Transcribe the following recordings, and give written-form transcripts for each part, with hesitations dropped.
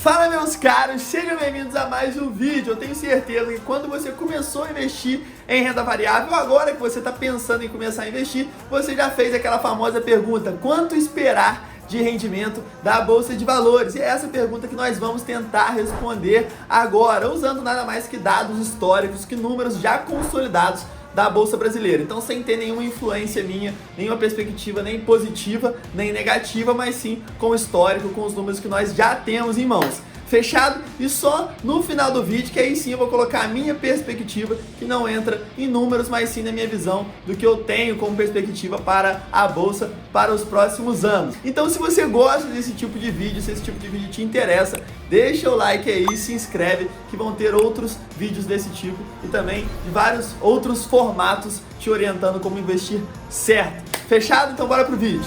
Fala meus caros, sejam bem-vindos a mais um vídeo. Eu tenho certeza que quando você começou a investir em renda variável, agora que você está pensando em começar a investir, você já fez aquela famosa pergunta: quanto esperar de rendimento da Bolsa de Valores? E é essa pergunta que nós vamos tentar responder agora, usando nada mais que dados históricos, que números já consolidados da Bolsa Brasileira. Então, sem ter nenhuma influência minha, nenhuma perspectiva nem positiva, nem negativa, mas sim com o histórico, com os números que nós já temos em mãos. Fechado? E só no final do vídeo, que aí sim eu vou colocar a minha perspectiva, que não entra em números, mas sim na minha visão do que eu tenho como perspectiva para a Bolsa para os próximos anos. Então, se você gosta desse tipo de vídeo, se esse tipo de vídeo te interessa, deixa o like aí, se inscreve, que vão ter outros vídeos desse tipo e também de vários outros formatos te orientando como investir certo. Fechado? Então bora pro vídeo.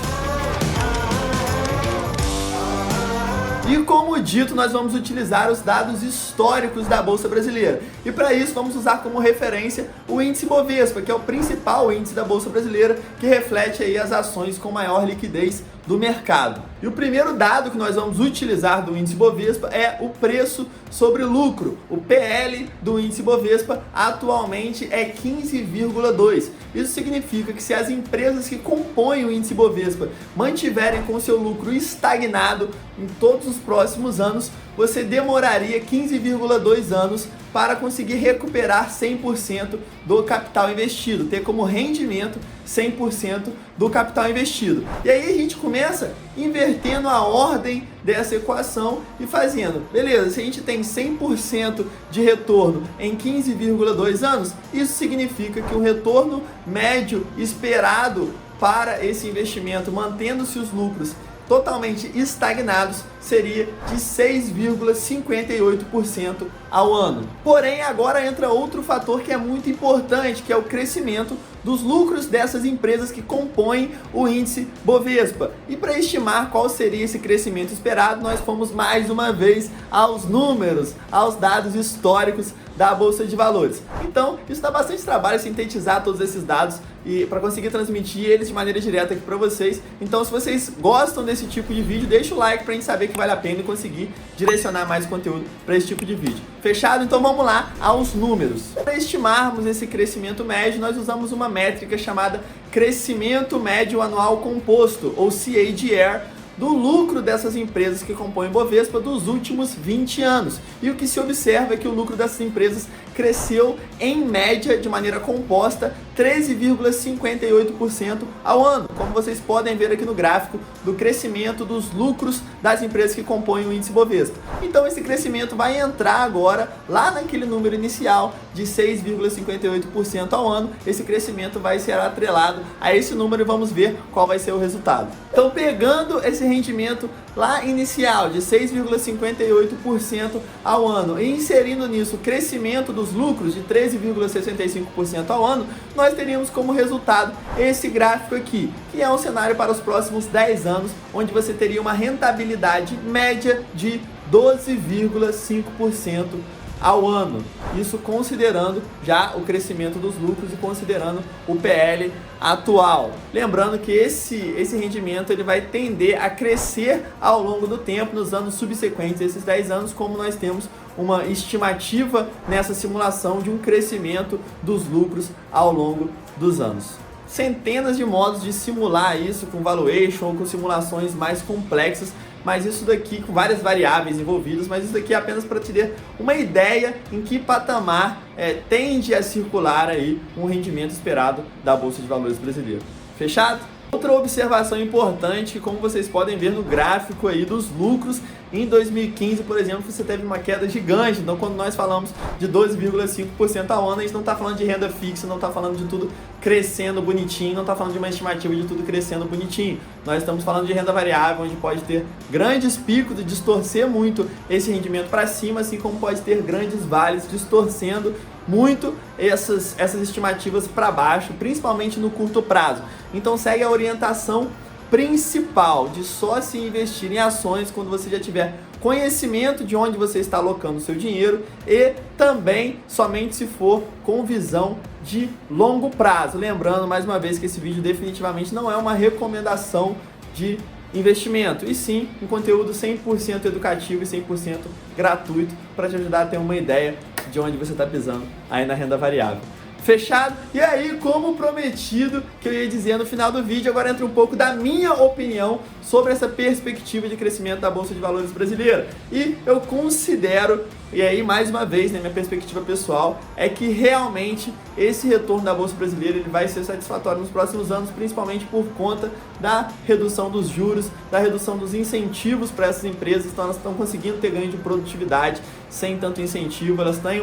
E como dito, nós vamos utilizar os dados históricos da Bolsa Brasileira. E para isso vamos usar como referência o índice Bovespa, que é o principal índice da Bolsa Brasileira, que reflete aí as ações com maior liquidez do mercado. E o primeiro dado que nós vamos utilizar do índice Bovespa é o preço sobre lucro. O PL do índice Bovespa atualmente é 15,2. Isso significa que se as empresas que compõem o índice Bovespa mantiverem com seu lucro estagnado em todos os próximos anos, você demoraria 15,2 anos para conseguir recuperar 100% do capital investido, ter como rendimento 100% do capital investido. E aí a gente começa invertendo a ordem dessa equação e fazendo, beleza, se a gente tem 100% de retorno em 15,2 anos, isso significa que o retorno médio esperado para esse investimento, mantendo-se os lucros totalmente estagnados, seria de 6,58% ao ano. Porém, agora entra outro fator que é muito importante, que é o crescimento dos lucros dessas empresas que compõem o índice Bovespa. E para estimar qual seria esse crescimento esperado, nós fomos mais uma vez aos números, aos dados históricos da Bolsa de Valores. Então, isso dá bastante trabalho sintetizar todos esses dados e para conseguir transmitir eles de maneira direta aqui para vocês. Então, se vocês gostam desse tipo de vídeo, deixa o like para a gente saber que vale a pena e conseguir direcionar mais conteúdo para esse tipo de vídeo. Fechado? Então vamos lá aos números. Para estimarmos esse crescimento médio, nós usamos uma métrica chamada crescimento médio anual composto, ou CAGR, do lucro dessas empresas que compõem o Bovespa dos últimos 20 anos. E o que se observa é que o lucro dessas empresas cresceu em média, de maneira composta, 13,58% ao ano, como vocês podem ver aqui no gráfico do crescimento dos lucros das empresas que compõem o índice Bovespa. Então esse crescimento vai entrar agora lá naquele número inicial de 6,58% ao ano. Esse crescimento vai ser atrelado a esse número e vamos ver qual vai ser o resultado. Então, pegando esse rendimento lá inicial de 6,58% ao ano e inserindo nisso o crescimento dos lucros de 13,65% ao ano, nós teríamos como resultado esse gráfico aqui, que é um cenário para os próximos 10 anos, onde você teria uma rentabilidade média de 12,5% ao ano. Isso considerando já o crescimento dos lucros e considerando o PL atual. Lembrando que esse rendimento ele vai tender a crescer ao longo do tempo, nos anos subsequentes, esses 10 anos, como nós temos uma estimativa nessa simulação de um crescimento dos lucros ao longo dos anos. Centenas de modos de simular isso com valuation ou com simulações mais complexas, mas isso daqui com várias variáveis envolvidas, mas isso daqui é apenas para te dar uma ideia em que patamar tende a circular aí um rendimento esperado da Bolsa de Valores brasileira. Fechado? Outra observação importante, como vocês podem ver no gráfico aí dos lucros, em 2015, por exemplo, você teve uma queda gigante. Então, quando nós falamos de 12,5% ao ano, a gente não está falando de renda fixa, não está falando de tudo crescendo bonitinho, não está falando de uma estimativa de tudo crescendo bonitinho. Nós estamos falando de renda variável, onde pode ter grandes picos e distorcer muito esse rendimento para cima, assim como pode ter grandes vales distorcendo muito essas estimativas para baixo, principalmente no curto prazo. Então, segue a orientação principal de só se investir em ações quando você já tiver conhecimento de onde você está alocando o seu dinheiro e também somente se for com visão de longo prazo. Lembrando mais uma vez que esse vídeo definitivamente não é uma recomendação de investimento, e sim um conteúdo 100% educativo e 100% gratuito para te ajudar a ter uma ideia de onde você está pisando aí na renda variável. Fechado? E aí, como prometido que eu ia dizer no final do vídeo, agora entra um pouco da minha opinião sobre essa perspectiva de crescimento da Bolsa de Valores brasileira. E eu considero, e aí mais uma vez, minha perspectiva pessoal, é que realmente esse retorno da Bolsa brasileira ele vai ser satisfatório nos próximos anos, principalmente por conta da redução dos juros, da redução dos incentivos para essas empresas. Então elas estão conseguindo ter ganho de produtividade sem tanto incentivo, elas têm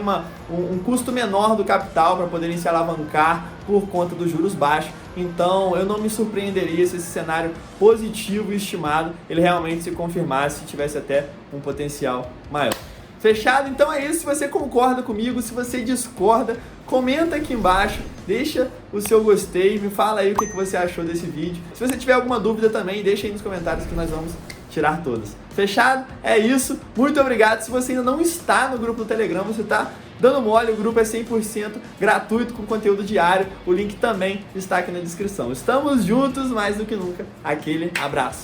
um custo menor do capital para poderem se alavancar por conta dos juros baixos. Então eu não me surpreenderia se esse cenário positivo estimado ele realmente se confirmasse, se tivesse até um potencial maior. Fechado? Então é isso. Se você concorda comigo, se você discorda, comenta aqui embaixo, deixa o seu gostei, me fala aí o que você achou desse vídeo. Se você tiver alguma dúvida também, deixa aí nos comentários que nós vamos tirar todas. Fechado? É isso. Muito obrigado. Se você ainda não está no grupo do Telegram, você está dando mole, o grupo é 100% gratuito com conteúdo diário. O link também está aqui na descrição. Estamos juntos mais do que nunca. Aquele abraço.